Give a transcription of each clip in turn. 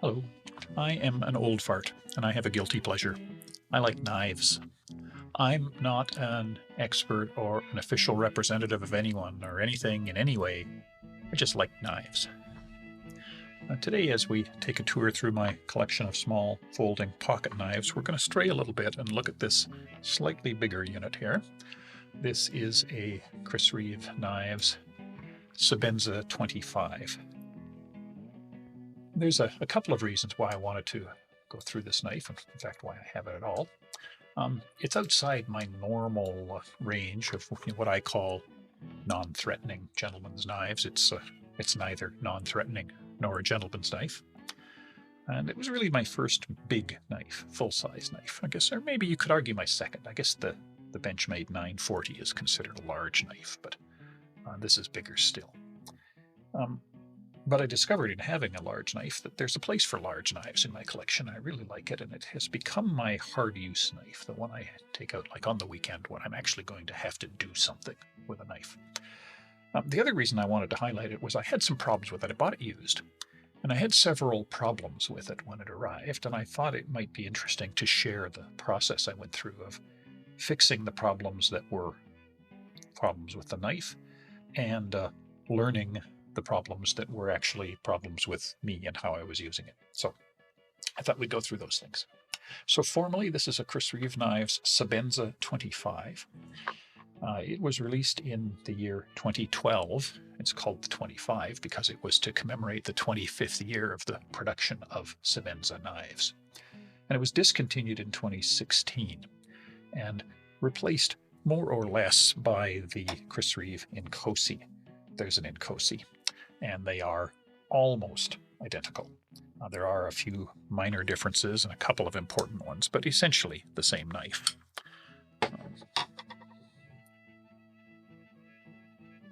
Hello, I am an old fart and I have a guilty pleasure. I like knives. I'm not an expert or an official representative of anyone or anything in any way. I just like knives. Today, as we take a tour through my collection of small folding pocket knives, we're going to stray a little bit and look at this slightly bigger unit here. This is a Chris Reeve Knives Sebenza 25. There's a couple of reasons why I wanted to go through this knife, in fact, why I have it at all. It's outside my normal range of what I call non-threatening gentleman's knives. It's neither non-threatening nor a gentleman's knife. And it was really my first big knife, full-size knife, I guess, or maybe you could argue my second. I guess the Benchmade 940 is considered a large knife, but this is bigger still. But I discovered in having a large knife that there's a place for large knives in my collection. I really like it, and it has become my hard-use knife, the one I take out like on the weekend when I'm actually going to have to do something with a knife. The other reason I wanted to highlight it was I had some problems with it. I bought it used, and I had several problems with it when it arrived, and I thought it might be interesting to share the process I went through of fixing the problems that were problems with the knife and learning the problems that were actually problems with me and how I was using it. So I thought we'd go through those things. So formally, this is a Chris Reeve Knives Sebenza 25. It was released in the year 2012. It's called the 25 because it was to commemorate the 25th year of the production of Sebenza knives. And it was discontinued in 2016 and replaced more or less by the Chris Reeve Incosi. There's an Incosi, and they are almost identical. There are a few minor differences and a couple of important ones, but essentially the same knife.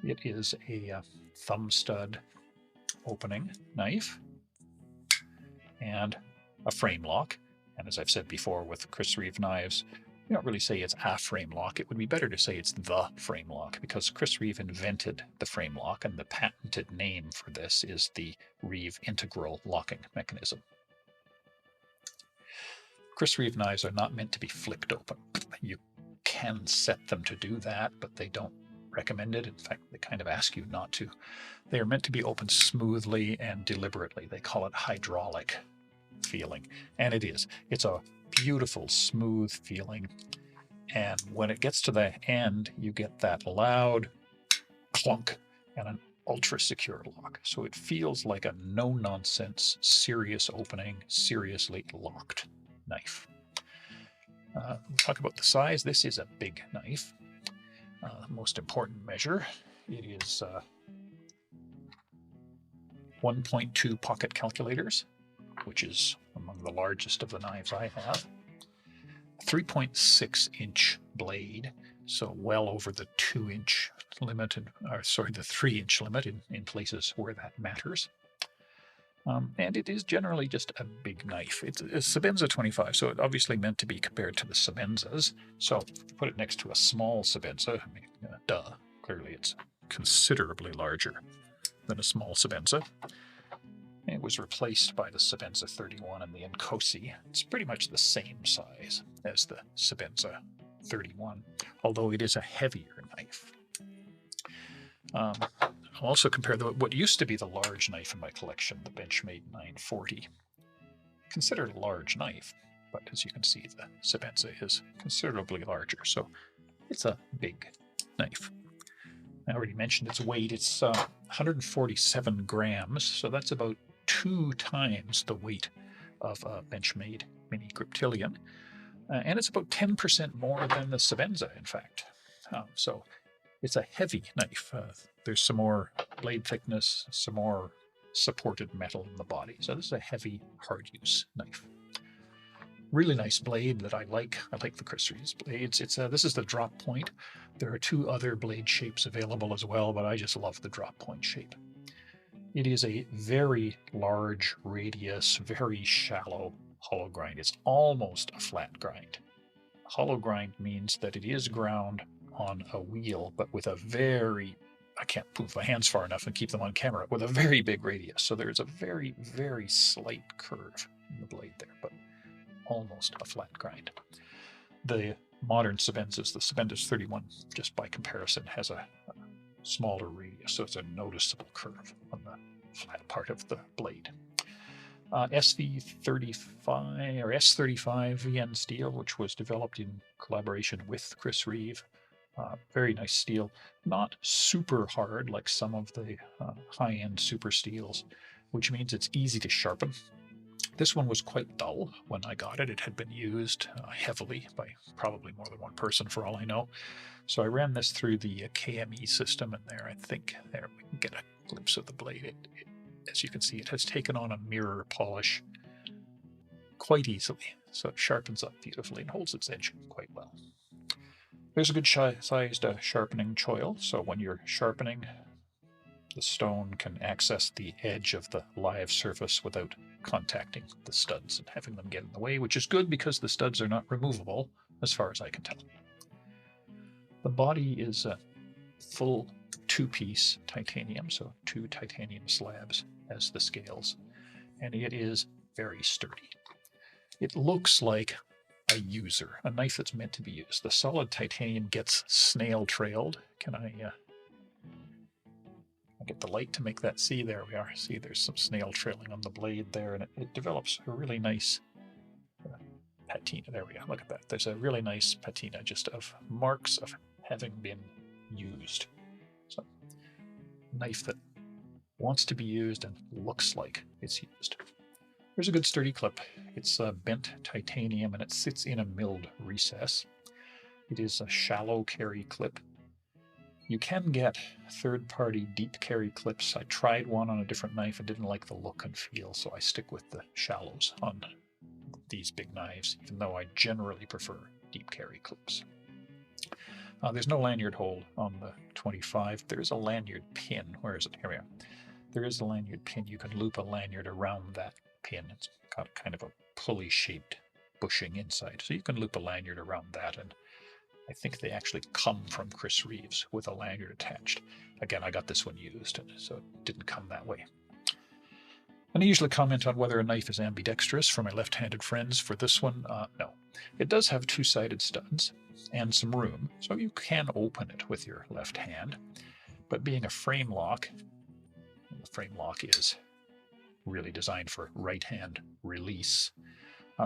It is a thumb stud opening knife and a frame lock. And as I've said before with Chris Reeve knives, we don't really say it's a frame lock. It would be better to say it's the frame lock because Chris Reeve invented the frame lock, and the patented name for this is the Reeve integral locking mechanism. Chris Reeve knives are not meant to be flicked open. You can set them to do that, but they don't recommend it. In fact, they kind of ask you not to. They are meant to be opened smoothly and deliberately. They call it hydraulic feeling, and it is. It's a beautiful, smooth feeling. And when it gets to the end, you get that loud clunk and an ultra secure lock. So it feels like a no-nonsense, serious opening, seriously locked knife. We'll talk about the size. This is a big knife. Most important measure, it is 1.2 pocket calculators, which is among the largest of the knives I have. 3.6-inch blade, so well over the 2-inch limit, the 3-inch limit in places where that matters. And it is generally just a big knife. It's a Sebenza 25, so it's obviously meant to be compared to the Sebenzas. So put it next to a small Sebenza, clearly it's considerably larger than a small Sebenza. It was replaced by the Sebenza 31 and the Incosi. It's pretty much the same size as the Sebenza 31, although it is a heavier knife. I'll also compare what used to be the large knife in my collection, the Benchmade 940. Considered a large knife, but as you can see, the Sebenza is considerably larger, so it's a big knife. I already mentioned its weight. It's 147 grams, so that's about 2 times the weight of a Benchmade Mini Griptilian, and it's about 10% more than the Sebenza, in fact. So it's a heavy knife. There's some more blade thickness, some more supported metal in the body. So this is a heavy, hard-use knife. Really nice blade that I like. I like the Chris Reeve blades. This is the drop point. There are 2 other blade shapes available as well, but I just love the drop point shape. It is a very large radius, very shallow hollow grind. It's almost a flat grind. Hollow grind means that it is ground on a wheel, but with a very I can't move my hands far enough and keep them on camera, with a very big radius. So there's a very, very slight curve in the blade there, but almost a flat grind. The modern Sebenzas, the Sebenza 31, just by comparison, has a smaller radius, so it's a noticeable curve on the flat part of the blade. SV35 or S35 VN steel, which was developed in collaboration with Chris Reeve. Very nice steel, not super hard like some of the high-end super steels, which means it's easy to sharpen. This one was quite dull when I got it. It had been used heavily by probably more than one person for all I know. So I ran this through the KME system, and there, I think, there we can get a glimpse of the blade. As you can see, it has taken on a mirror polish quite easily. So it sharpens up beautifully and holds its edge quite well. There's a good sized sharpening choil, so when you're sharpening, the stone can access the edge of the live surface without contacting the studs and having them get in the way, which is good because the studs are not removable, as far as I can tell. The body is a full two-piece titanium, so 2 titanium slabs as the scales, and it is very sturdy. It looks like a user, a knife that's meant to be used. The solid titanium gets snail trailed. Can I get the light to make that? See, there we are. See, there's some snail trailing on the blade there, and it develops a really nice patina. There we go. Look at that. There's a really nice patina just of marks of having been used. So, a knife that wants to be used and looks like it's used. There's a good sturdy clip. It's bent titanium, and it sits in a milled recess. It is a shallow carry clip. You can get third-party deep carry clips. I tried one on a different knife and didn't like the look and feel, so I stick with the shallows on these big knives, even though I generally prefer deep carry clips. There's no lanyard hole on the 25. There is a lanyard pin. Where is it? Here we are. There is a lanyard pin. You can loop a lanyard around that pin. It's got kind of a pulley-shaped bushing inside, so you can loop a lanyard around that, and I think they actually come from Chris Reeves with a lanyard attached. Again, I got this one used, and so it didn't come that way. And I usually comment on whether a knife is ambidextrous for my left-handed friends. For this one, no. It does have 2-sided studs and some room, so you can open it with your left hand. But being a frame lock, the frame lock is really designed for right-hand release,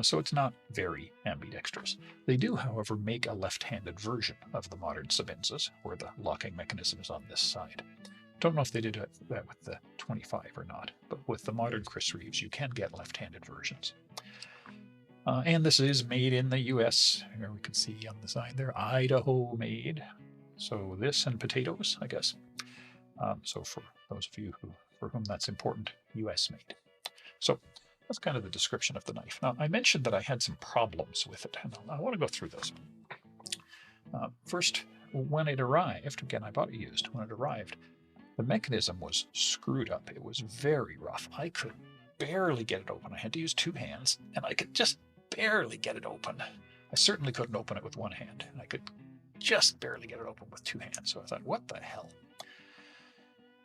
so it's not very ambidextrous. They do, however, make a left-handed version of the modern Sebenzas, where the locking mechanism is on this side. Don't know if they did that with the 25 or not, but with the modern Chris Reeves, you can get left-handed versions. And this is made in the US. Here we can see on the side there, Idaho made. So this and potatoes, I guess. So for those of you for whom that's important, US made. So that's kind of the description of the knife. Now, I mentioned that I had some problems with it, and I want to go through those. First, when it arrived, again, I bought it used. When it arrived, the mechanism was screwed up. It was very rough. I could barely get it open. I had to use 2 hands, and I could just barely get it open. I certainly couldn't open it with 1 hand. I could just barely get it open with 2 hands. So I thought, what the hell?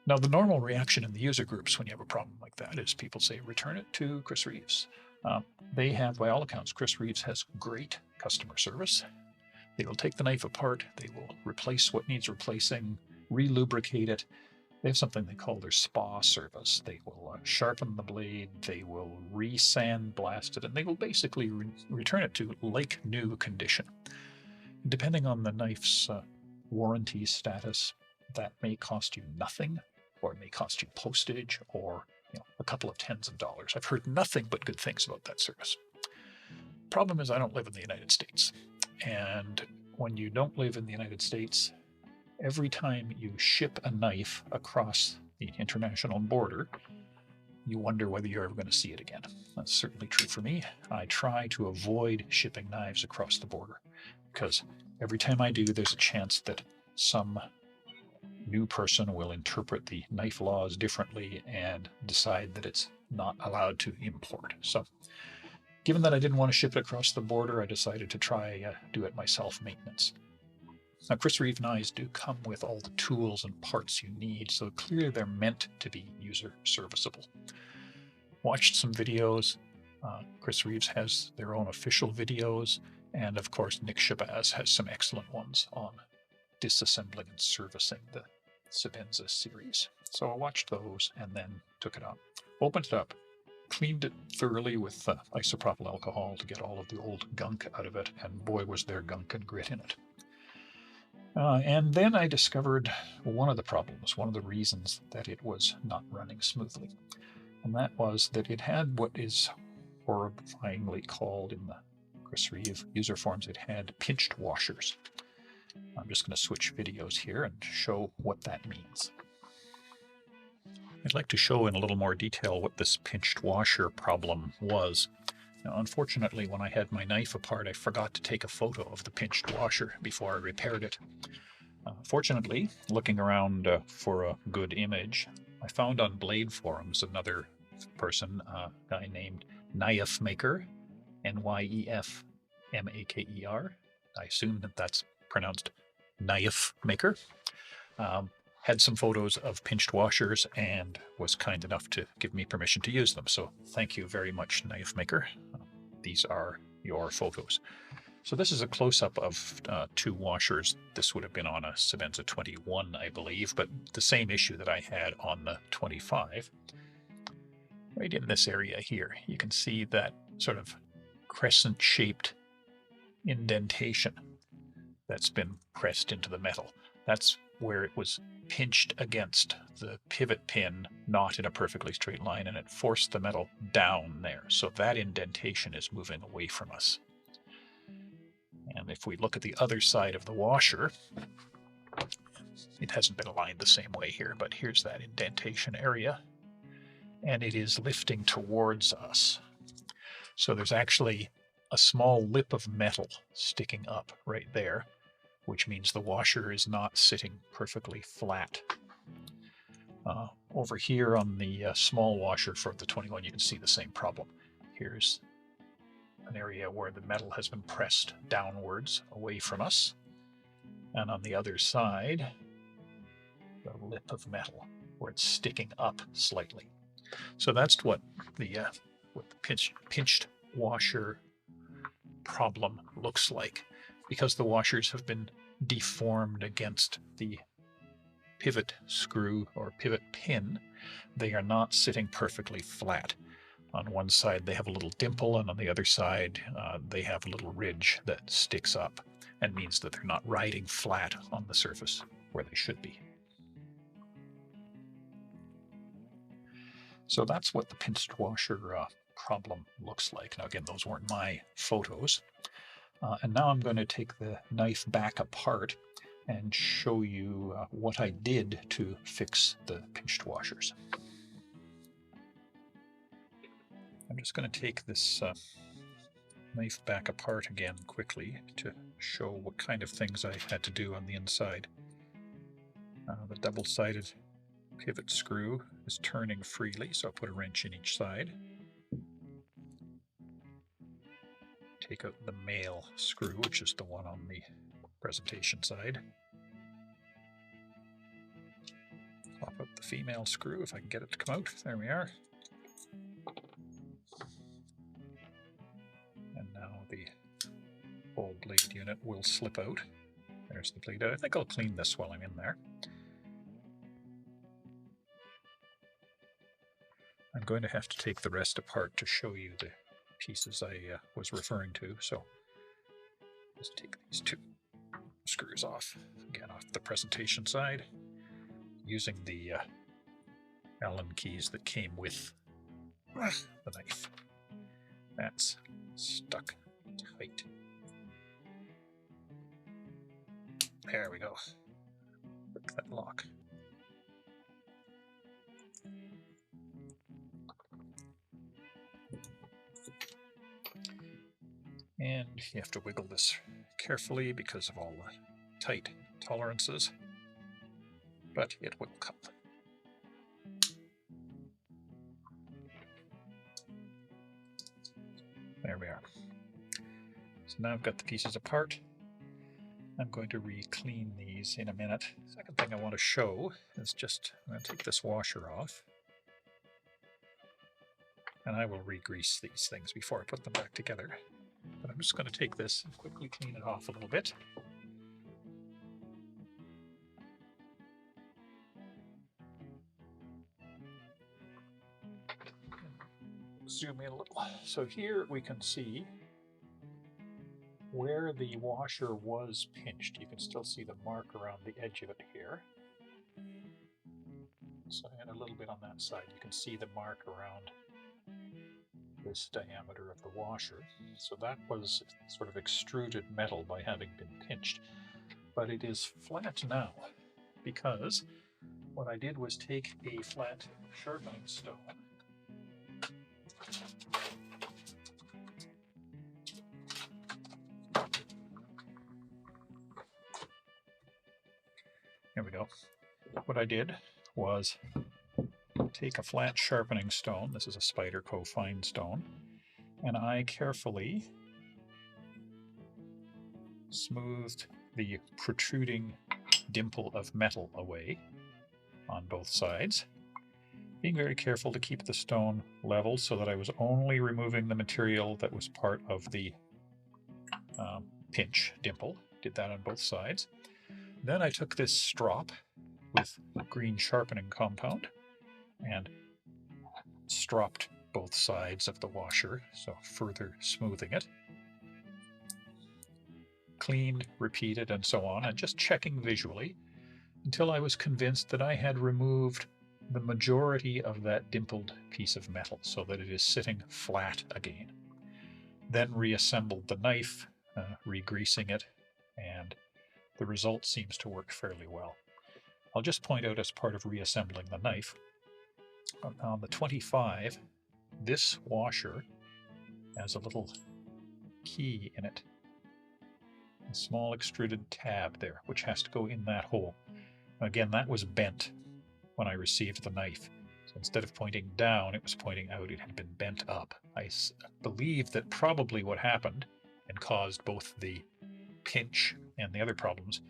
Now, the normal reaction in the user groups when you have a problem like that is people say, return it to Chris Reeves. They have, by all accounts, Chris Reeves has great customer service. They will take the knife apart. They will replace what needs replacing, re-lubricate it. They have something they call their spa service. They will sharpen the blade. They will re-sandblast it, and they will basically return it to like new condition. Depending on the knife's warranty status, that may cost you nothing, or it may cost you postage, or a couple of tens of dollars. I've heard nothing but good things about that service. Problem is, I don't live in the United States. And when you don't live in the United States, every time you ship a knife across the international border, you wonder whether you're ever going to see it again. That's certainly true for me. I try to avoid shipping knives across the border, because every time I do, there's a chance that some new person will interpret the knife laws differently and decide that it's not allowed to import. So, given that I didn't want to ship it across the border, I decided to try do it myself maintenance. Now, Chris Reeve knives do come with all the tools and parts you need, so clearly they're meant to be user serviceable. Watched some videos. Chris Reeves has their own official videos, and of course Nick Shabazz has some excellent ones on disassembling and servicing the Sebenza series. So I watched those and then took it up, opened it up, cleaned it thoroughly with isopropyl alcohol to get all of the old gunk out of it, and boy was there gunk and grit in it. And then I discovered one of the problems, one of the reasons that it was not running smoothly. And that was that it had what is horrifyingly called in the Chris Reeve user forums, it had pinched washers. I'm just going to switch videos here and show what that means. I'd like to show in a little more detail what this pinched washer problem was. Now, unfortunately, when I had my knife apart, I forgot to take a photo of the pinched washer before I repaired it. Fortunately, looking around for a good image, I found on Blade forums another person, a guy named Knife Maker, Nyefmaker. I assume that that's pronounced Knife Maker. Had some photos of pinched washers and was kind enough to give me permission to use them. So thank you very much, Knife Maker. These are your photos. So this is a close-up of two washers. This would have been on a Sebenza 21, I believe, but the same issue that I had on the 25. Right in this area here, you can see that sort of crescent-shaped indentation that's been pressed into the metal. That's where it was pinched against the pivot pin, not in a perfectly straight line, and it forced the metal down there. So that indentation is moving away from us. And if we look at the other side of the washer, it hasn't been aligned the same way here, but here's that indentation area, and it is lifting towards us. So there's actually a small lip of metal sticking up right there, which means the washer is not sitting perfectly flat. Over here on the small washer for the 21, you can see the same problem. Here's an area where the metal has been pressed downwards away from us. And on the other side, the lip of metal where it's sticking up slightly. So that's what the pinched washer problem looks like, because the washers have been deformed against the pivot screw or pivot pin. They are not sitting perfectly flat. On one side they have a little dimple, and on the other side they have a little ridge that sticks up and means that they're not riding flat on the surface where they should be. So that's what the pinched washer problem looks like. Now again, those weren't my photos. And now I'm going to take the knife back apart and show you what I did to fix the pinched washers. I'm just going to take this knife back apart again quickly to show what kind of things I had to do on the inside. The double-sided pivot screw is turning freely, so I'll put a wrench in each side. Take out the male screw, which is the one on the presentation side. Pop out the female screw if I can get it to come out. There we are. And now the whole blade unit will slip out. There's the blade out. I think I'll clean this while I'm in there. I'm going to have to take the rest apart to show you the pieces I was referring to, so just take these two screws off, again off the presentation side, using the Allen keys that came with the knife. That's stuck tight. There we go. Break that lock. And you have to wiggle this carefully because of all the tight tolerances, but it will come. There we are. So now I've got the pieces apart. I'm going to re-clean these in a minute. Second thing I want to show is just, I'm going to take this washer off. And I will re-grease these things before I put them back together. But I'm just going to take this and quickly clean it off a little bit. Zoom in a little. So here we can see where the washer was pinched. You can still see the mark around the edge of it here. So, and a little bit on that side. You can see the mark around this diameter of the washer. So that was sort of extruded metal by having been pinched. But it is flat now because what I did was take a flat sharpening stone Here we go. What I did was take a flat sharpening stone. This is a Spyderco fine stone. And I carefully smoothed the protruding dimple of metal away on both sides, being very careful to keep the stone level so that I was only removing the material that was part of the pinch dimple. Did that on both sides. Then I took this strop with green sharpening compound and stropped both sides of the washer, so further smoothing it. Cleaned, repeated, and so on, and just checking visually until I was convinced that I had removed the majority of that dimpled piece of metal so that it is sitting flat again. Then reassembled the knife, re-greasing it, and the result seems to work fairly well. I'll just point out as part of reassembling the knife, on the 25, this washer has a little key in it, a small extruded tab there, which has to go in that hole. Again, that was bent when I received the knife. So instead of pointing down, it was pointing out. It had been bent up. I believe that probably what happened and caused both the pinch and the other problems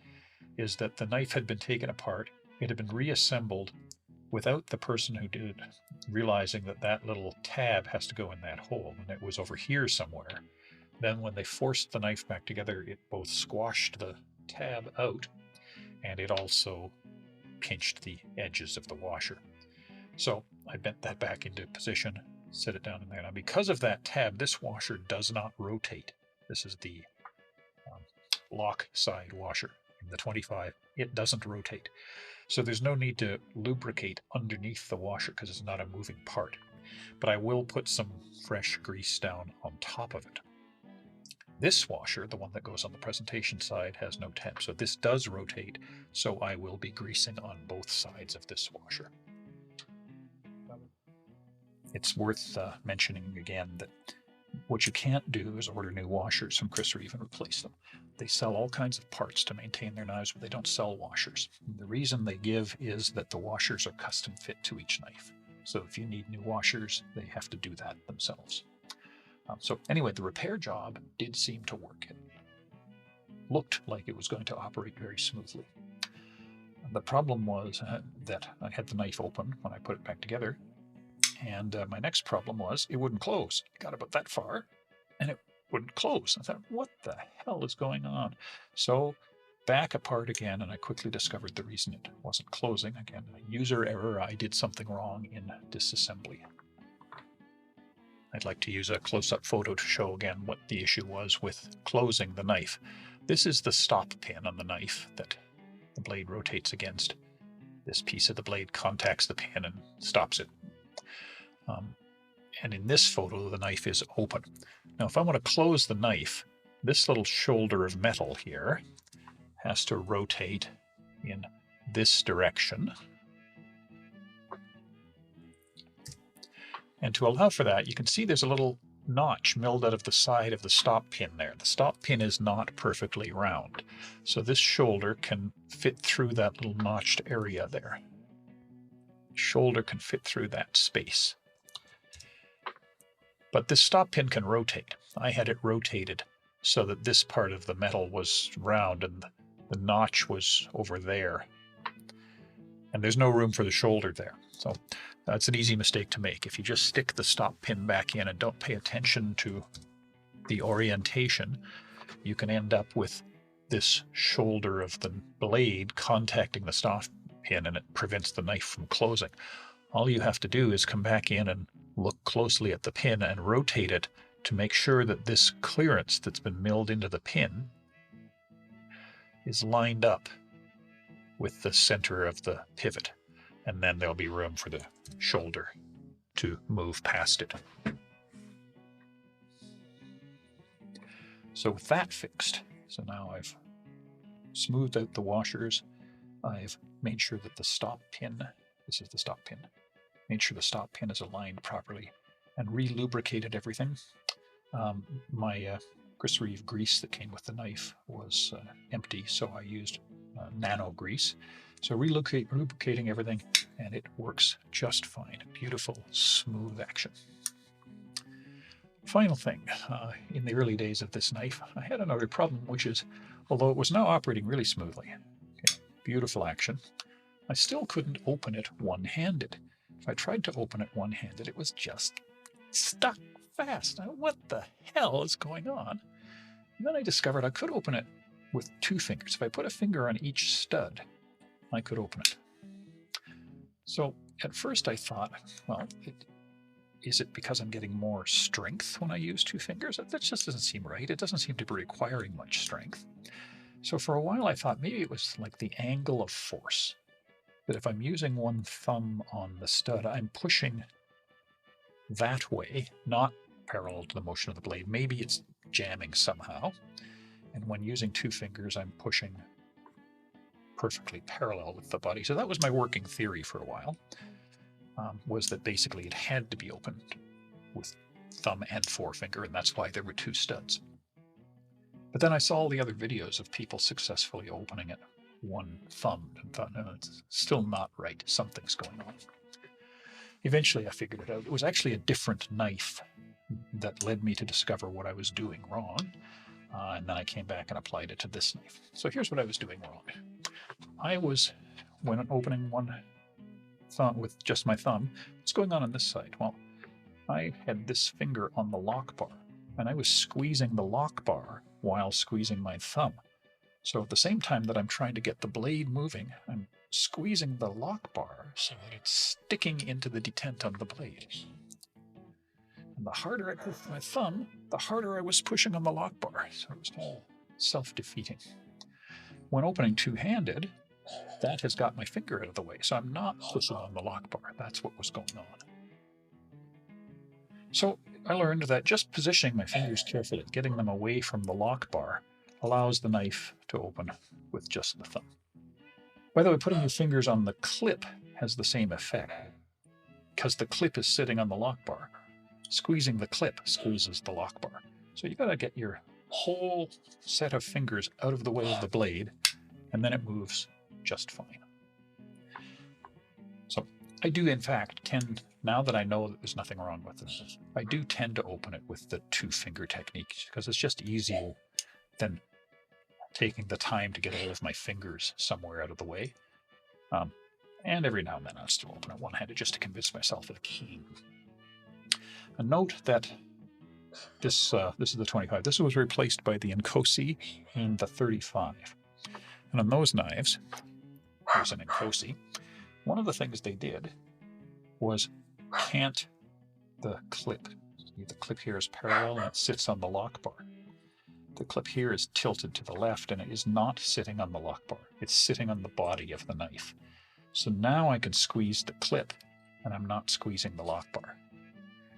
is that the knife had been taken apart. It had been reassembled without the person who did it realizing that that little tab has to go in that hole, and it was over here somewhere. Then when they forced the knife back together, it both squashed the tab out and it also pinched the edges of the washer. So I bent that back into position, set it down in there. Now because of that tab, this washer does not rotate. This is the lock side washer in the 25. It doesn't rotate. So there's no need to lubricate underneath the washer because it's not a moving part. But I will put some fresh grease down on top of it. This washer, the one that goes on the presentation side, has no tab. So this does rotate, so I will be greasing on both sides of this washer. It's worth mentioning again that what you can't do is order new washers from Chris Reeve and replace them. They sell all kinds of parts to maintain their knives, but they don't sell washers. And the reason they give is that the washers are custom fit to each knife. So if you need new washers, they have to do that themselves. So anyway, the repair job did seem to work. It looked like it was going to operate very smoothly. The problem was that I had the knife open when I put it back together, and my next problem was it wouldn't close. I got about that far, and it wouldn't close. I thought, what the hell is going on? So back apart again, and I quickly discovered the reason it wasn't closing. Again, a user error. I did something wrong in disassembly. I'd like to use a close-up photo to show again what the issue was with closing the knife. This is the stop pin on the knife that the blade rotates against. This piece of the blade contacts the pin and stops it. And in this photo, the knife is open. Now, if I want to close the knife, this little shoulder of metal here has to rotate in this direction. And to allow for that, you can see there's a little notch milled out of the side of the stop pin there. The stop pin is not perfectly round, so this shoulder can fit through that little notched area there. Shoulder can fit through that space. But this stop pin can rotate. I had it rotated so that this part of the metal was round and the notch was over there, and there's no room for the shoulder there. So that's an easy mistake to make. If you just stick the stop pin back in and don't pay attention to the orientation, you can end up with this shoulder of the blade contacting the stop pin, and it prevents the knife from closing. All you have to do is come back in and look closely at the pin and rotate it to make sure that this clearance that's been milled into the pin is lined up with the center of the pivot, and then there'll be room for the shoulder to move past it. So with that fixed, so now I've smoothed out the washers, I've made sure that the stop pin, this is the stop pin, made sure the stop pin is aligned properly, and re-lubricated everything. My Chris Reeve grease that came with the knife was empty, so I used nano grease. So lubricating everything, and it works just fine. Beautiful, smooth action. Final thing, in the early days of this knife, I had another problem, which is, although it was now operating really smoothly, okay, beautiful action, I still couldn't open it one-handed. If I tried to open it one-handed, it was just stuck fast. Now, what the hell is going on? And then I discovered I could open it with 2 fingers. If I put a finger on each stud, I could open it. So at first I thought, well, is it because I'm getting more strength when I use 2 fingers? That just doesn't seem right. It doesn't seem to be requiring much strength. So for a while I thought maybe it was like the angle of force. That if I'm using one thumb on the stud, I'm pushing that way, not parallel to the motion of the blade. Maybe it's jamming somehow. And when using 2 fingers, I'm pushing perfectly parallel with the body. So that was my working theory for a while, was that basically it had to be opened with thumb and forefinger, and that's why there were 2 studs. But then I saw all the other videos of people successfully opening it one thumb and thought, no, it's still not right. Something's going on. Eventually I figured it out. It was actually a different knife that led me to discover what I was doing wrong. And then I came back and applied it to this knife. So here's what I was doing wrong. When opening one thumb with just my thumb, what's going on this side? Well, I had this finger on the lock bar, and I was squeezing the lock bar while squeezing my thumb. So at the same time that I'm trying to get the blade moving, I'm squeezing the lock bar so that it's sticking into the detent on the blade. And the harder I pushed my thumb, the harder I was pushing on the lock bar. So it was all self-defeating. When opening 2-handed, that has got my finger out of the way, so I'm not pushing on the lock bar. That's what was going on. So I learned that just positioning my fingers carefully, getting them away from the lock bar, allows the knife to open with just the thumb. By the way, putting your fingers on the clip has the same effect. Because the clip is sitting on the lock bar, squeezing the clip squeezes the lock bar. So you got to get your whole set of fingers out of the way of the blade, and then it moves just fine. So I do, in fact, tend, now that I know that there's nothing wrong with this, I do tend to open it with the 2-finger technique because it's just easier than taking the time to get all of my fingers somewhere out of the way. And every now and then I'll still open it one-handed just to convince myself of keen. A note that this is the 25. This was replaced by the Inkosi and the 35. And on those knives, there's an Inkosi. One of the things they did was cant the clip. The clip here is parallel and it sits on the lock bar. The clip here is tilted to the left and it is not sitting on the lock bar. It's sitting on the body of the knife. So now I can squeeze the clip and I'm not squeezing the lock bar.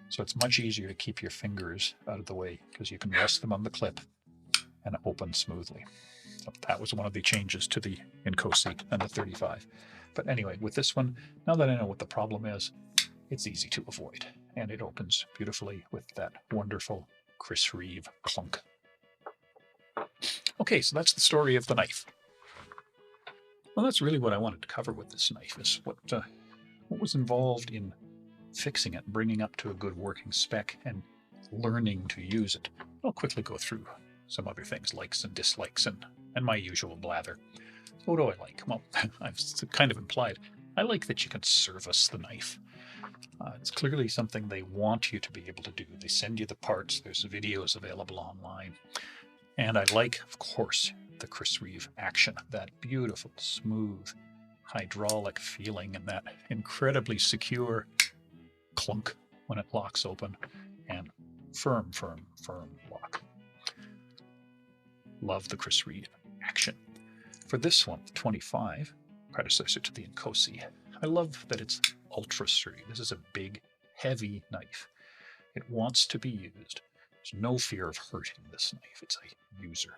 So it's much easier to keep your fingers out of the way because you can rest them on the clip and open smoothly. So that was one of the changes to the Inkosi and the 35. But anyway, with this one, now that I know what the problem is, it's easy to avoid. And it opens beautifully with that wonderful Chris Reeve clunk. Okay, so that's the story of the knife. Well, that's really what I wanted to cover with this knife, is what was involved in fixing it, bringing up to a good working spec, and learning to use it. I'll quickly go through some other things, likes and dislikes, and and my usual blather. So what do I like? Well, I've kind of implied. I like that you can service the knife. It's clearly something they want you to be able to do. They send you the parts. There's videos available online. And I like, of course, the Chris Reeve action. That beautiful, smooth, hydraulic feeling and that incredibly secure clunk when it locks open, and firm, firm, firm lock. Love the Chris Reeve action. For this one, the 25, predecessor to the Nkosi, I love that it's ultra sturdy. This is a big, heavy knife. It wants to be used. There's no fear of hurting this knife. It's a user.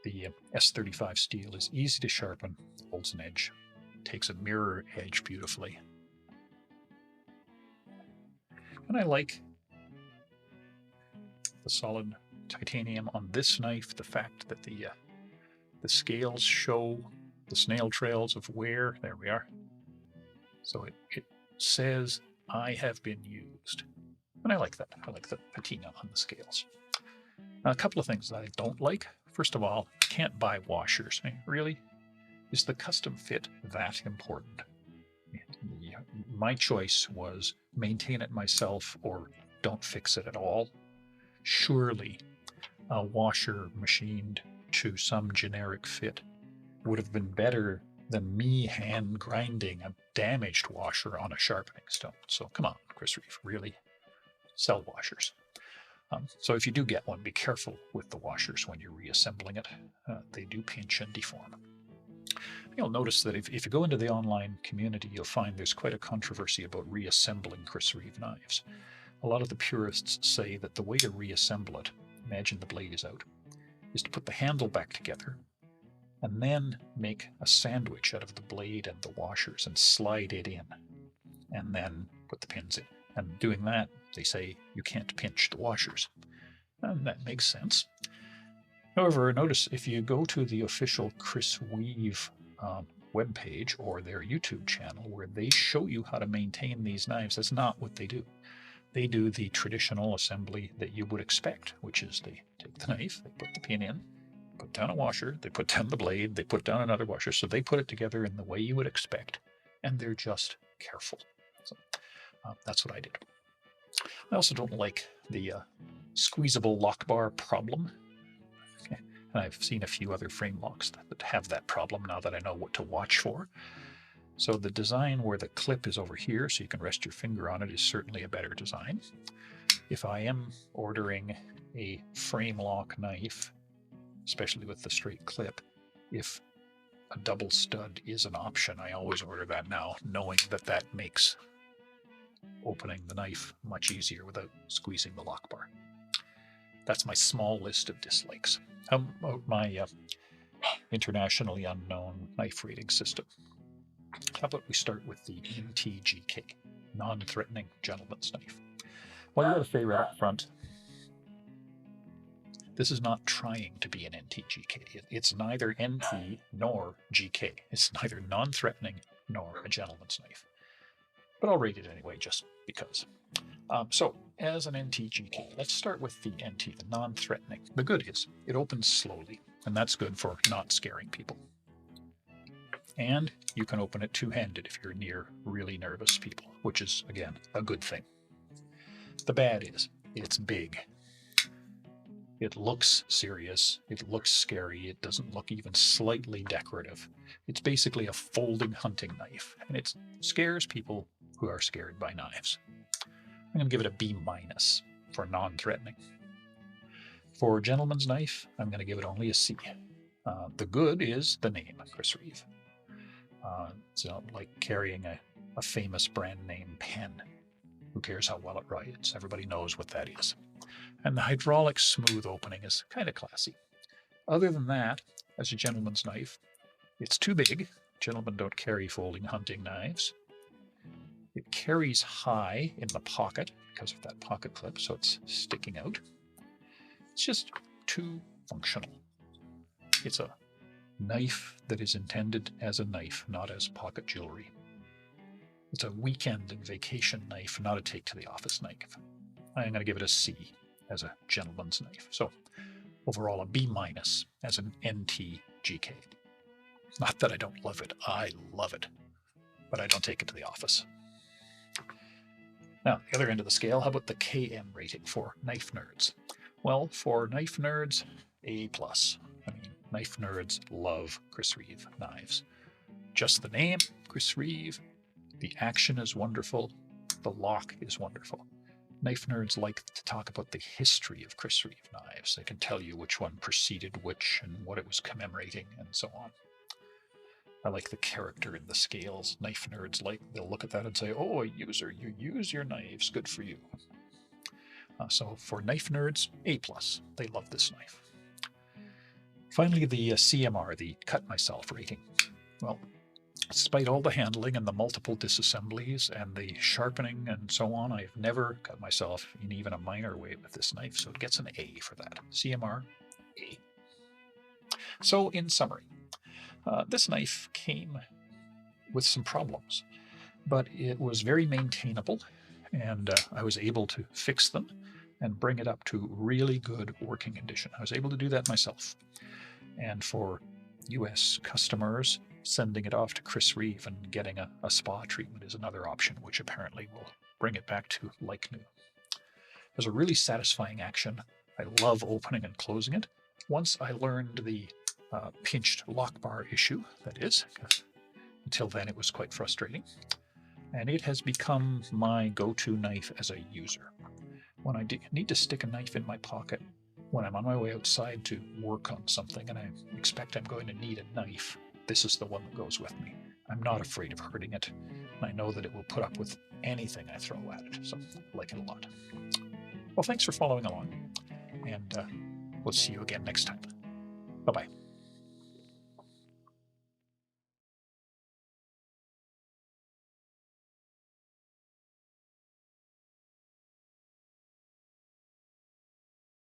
The S35 steel is easy to sharpen, holds an edge, takes a mirror edge beautifully. And I like the solid titanium on this knife, the fact that the scales show the snail trails of wear. There we are. So it says, I have been used. And I like that. I like the patina on the scales. A couple of things that I don't like. First of all, I can't buy washers. I mean, really? Is the custom fit that important? My choice was maintain it myself or don't fix it at all. Surely a washer machined to some generic fit would have been better than me hand grinding a damaged washer on a sharpening stone. So come on, Chris Reeve, really? Sell washers. So if you do get one, be careful with the washers when you're reassembling it. They do pinch and deform. You'll notice that if you go into the online community, you'll find there's quite a controversy about reassembling Chris Reeve knives. A lot of the purists say that the way to reassemble it, imagine the blade is out, is to put the handle back together and then make a sandwich out of the blade and the washers and slide it in and then put the pins in. And doing that, they say you can't pinch the washers. And that makes sense. However, notice if you go to the official Chris Reeve webpage or their YouTube channel where they show you how to maintain these knives, that's not what they do. They do the traditional assembly that you would expect, which is they take the knife, they put the pin in, put down a washer, they put down the blade, they put down another washer. So they put it together in the way you would expect, and they're just careful. So that's what I did. I also don't like the squeezable lock bar problem. And I've seen a few other frame locks that have that problem now that I know what to watch for. So the design where the clip is over here so you can rest your finger on it is certainly a better design. If I am ordering a frame lock knife, especially with the straight clip, if a double stud is an option, I always order that now, knowing that that makes opening the knife much easier without squeezing the lock bar. That's my small list of dislikes. My internationally unknown knife rating system. How about we start with the NTGK, non-threatening gentleman's knife. Well, you got to say right up front, this is not trying to be an NTGK. It's neither NT nor GK. It's neither non-threatening nor a gentleman's knife. But I'll rate it anyway, just because. So, as an NTGK, let's start with the NT, the non-threatening. The good is, it opens slowly, and that's good for not scaring people. And you can open it two-handed if you're near really nervous people, which is, again, a good thing. The bad is, it's big. It looks serious, it looks scary, it doesn't look even slightly decorative. It's basically a folding hunting knife, and it scares people who are scared by knives. I'm going to give it a B- for non-threatening. For gentleman's knife, I'm going to give it only a C. The good is the name, Chris Reeve. It's not like carrying a famous brand name pen. Who cares how well it writes? Everybody knows what that is. And the hydraulic smooth opening is kind of classy. Other than that, as a gentleman's knife, it's too big. Gentlemen don't carry folding hunting knives. It carries high in the pocket because of that pocket clip, so it's sticking out. It's just too functional. It's a knife that is intended as a knife, not as pocket jewelry. It's a weekend and vacation knife, not a take to the office knife. I'm going to give it a C as a gentleman's knife. So Overall, a B minus as an NTGK. Not that I don't love it. I love it. But I don't take it to the office. Now, the other end of the scale, how about the KM rating for knife nerds? Well, for knife nerds, A+. I mean, knife nerds love Chris Reeve knives. Just the name, Chris Reeve. The action is wonderful. The lock is wonderful. Knife nerds like to talk about the history of Chris Reeve knives. They can tell you which one preceded which and what it was commemorating and so on. I like the character in the scales. Knife nerds they'll look at that and say, oh, a user, you use your knives, good for you. So for knife nerds, A+. They love this knife. Finally, the CMR, the cut myself rating. Well, despite all the handling and the multiple disassemblies and the sharpening and so on, I've never cut myself in even a minor way with this knife, so it gets an A for that. CMR, A. So in summary, this knife came with some problems, but it was very maintainable, and I was able to fix them and bring it up to really good working condition. I was able to do that myself. And for US customers, sending it off to Chris Reeve and getting a spa treatment is another option, which apparently will bring it back to like new. There's a really satisfying action. I love opening and closing it. Once I learned the pinched lock bar issue, that is, until then it was quite frustrating. And it has become my go-to knife as a user. When I need to stick a knife in my pocket, when I'm on my way outside to work on something and I expect I'm going to need a knife, this is the one that goes with me. I'm not afraid of hurting it, and I know that it will put up with anything I throw at it, so I like it a lot. Well, thanks for following along, and we'll see you again next time. Bye-bye.